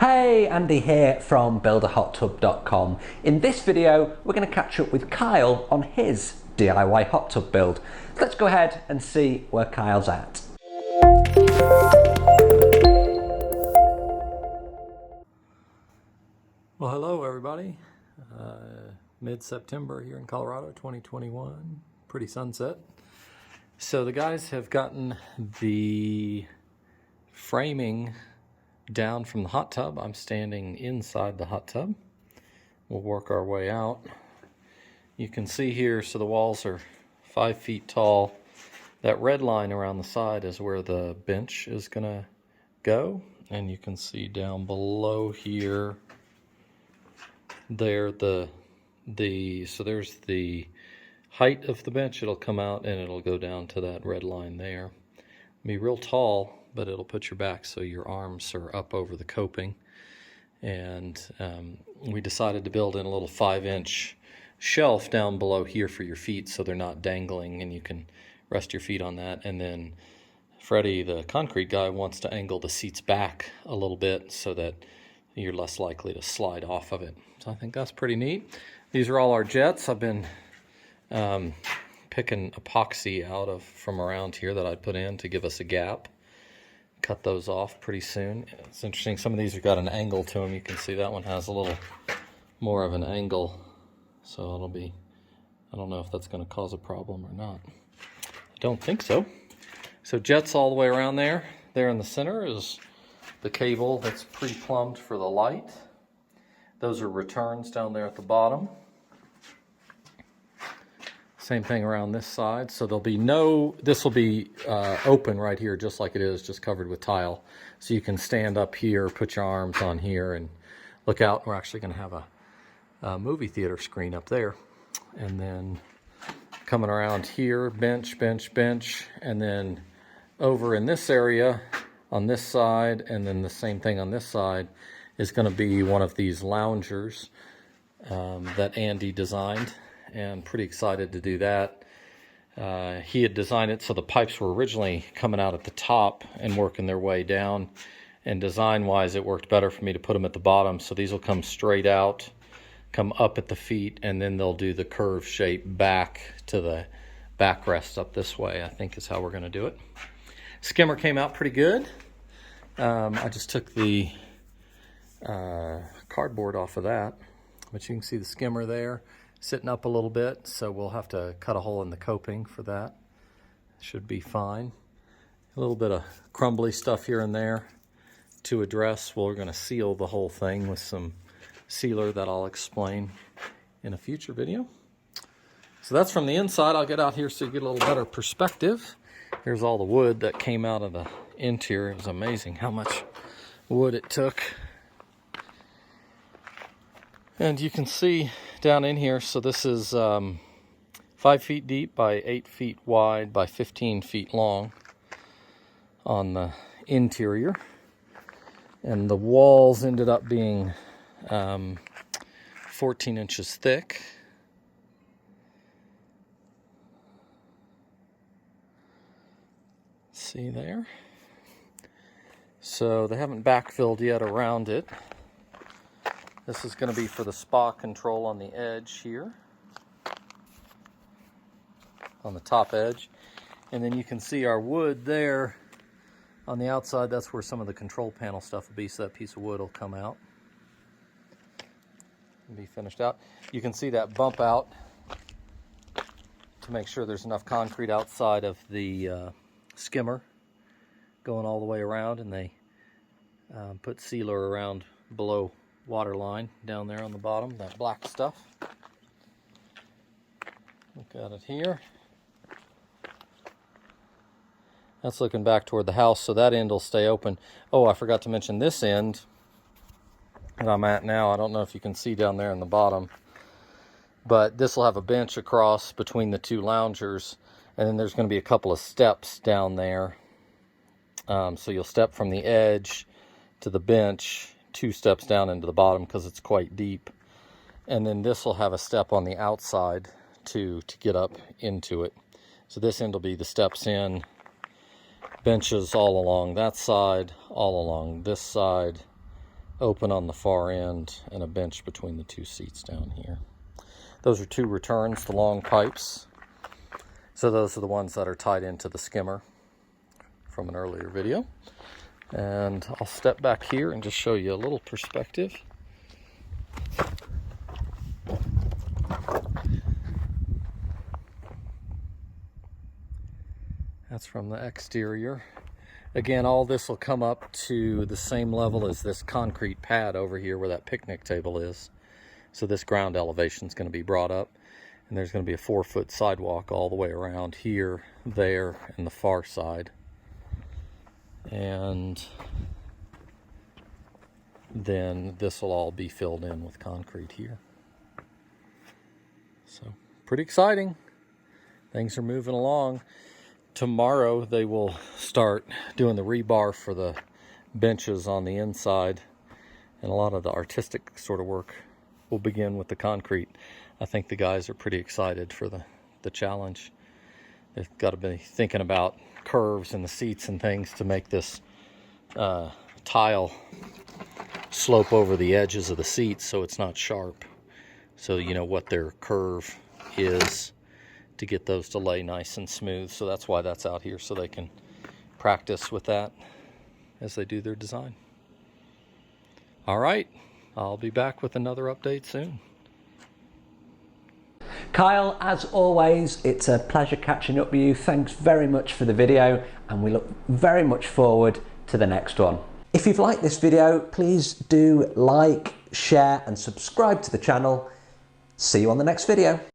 Hey, Andy here from builderhottub.com. In this video, we're going to catch up with Kyle on his DIY hot tub build. Let's go ahead and see where Kyle's at. Well, hello everybody. Mid-September here in Colorado, 2021. Pretty sunset. So the guys have gotten the framing down from the hot tub. I'm standing inside the hot tub. We'll work our way out. You can see here, so the walls are 5 feet tall. That red line around the side is where the bench is gonna go. And you can see down below here, there so there's the height of the bench. It'll come out and it'll go down to that red line there. It'll be real tall, but it'll put your back so your arms are up over the coping. And we decided to build in a little 5-inch shelf down below here for your feet so they're not dangling and you can rest your feet on that. And then Freddie, the concrete guy, wants to angle the seats back a little bit so that you're less likely to slide off of it. So I think that's pretty neat. These are all our jets. I've been picking epoxy out from around here that I put in to give us a gap. Cut those off pretty soon. It's interesting, some of these have got an angle to them. You can see that one has a little more of an angle. So it'll be, I don't know if that's going to cause a problem or not. I don't think so. So jets all the way around there. There in the center is the cable that's pre-plumbed for the light. Those are returns down there at the bottom. Same thing around this side. So there'll be this will be open right here, just like it is, just covered with tile. So you can stand up here, put your arms on here and look out. We're actually going to have a movie theater screen up there. And then coming around here, bench, bench, bench, and then over in this area on this side, and then the same thing on this side, is going to be one of these loungers that Andy designed, and pretty excited to do that. He had designed it so the pipes were originally coming out at the top and working their way down, and design-wise it worked better for me to put them at the bottom, so these will come straight out, come up at the feet, and then they'll do the curve shape back to the backrest up this way, I think is how we're going to do it. Skimmer came out pretty good. I just took the cardboard off of that, but you can see the skimmer there sitting up a little bit, so we'll have to cut a hole in the coping for that. Should be fine. A little bit of crumbly stuff here and there to address. We're going to seal the whole thing with some sealer that I'll explain in a future video. So that's from the inside. I'll get out here so you get a little better perspective. Here's all the wood that came out of the interior. It was amazing how much wood it took. And you can see down in here, so this is 5 feet deep by 8 feet wide by 15 feet long on the interior. And the walls ended up being 14 inches thick. See there? So they haven't backfilled yet around it. This is going to be for the spa control on the edge here, on the top edge. And then you can see our wood there on the outside. That's where some of the control panel stuff will be, so that piece of wood will come out and be finished out. You can see that bump out to make sure there's enough concrete outside of the skimmer going all the way around, and they put sealer around below water line down there on the bottom, that black stuff. Look at it here. That's looking back toward the house, so that end will stay open. Oh, I forgot to mention this end that I'm at now. I don't know if you can see down there in the bottom, but this will have a bench across between the two loungers, and then there's going to be a couple of steps down there. So you'll step from the edge to the bench, 2 steps down into the bottom because it's quite deep. And then this will have a step on the outside to get up into it. So this end will be the steps in, benches all along that side, all along this side, open on the far end and a bench between the two seats down here. Those are two returns, the long pipes. So those are the ones that are tied into the skimmer from an earlier video. And I'll step back here and just show you a little perspective. That's from the exterior. Again, all this will come up to the same level as this concrete pad over here where that picnic table is. So this ground elevation is going to be brought up, and there's going to be a 4-foot sidewalk all the way around here, there, and the far side. And then this will all be filled in with concrete here. So pretty exciting. Things are moving along. Tomorrow they will start doing the rebar for the benches on the inside, and a lot of the artistic sort of work will begin with the concrete. I think the guys are pretty excited for the challenge. They've got to be thinking about curves in the seats and things to make this tile slope over the edges of the seats so it's not sharp. So you know what their curve is, to get those to lay nice and smooth. So that's why that's out here, so they can practice with that as they do their design. All right, I'll be back with another update soon. Kyle, as always, it's a pleasure catching up with you. Thanks very much for the video, and we look very much forward to the next one. If you've liked this video, please do like, share, and subscribe to the channel. See you on the next video.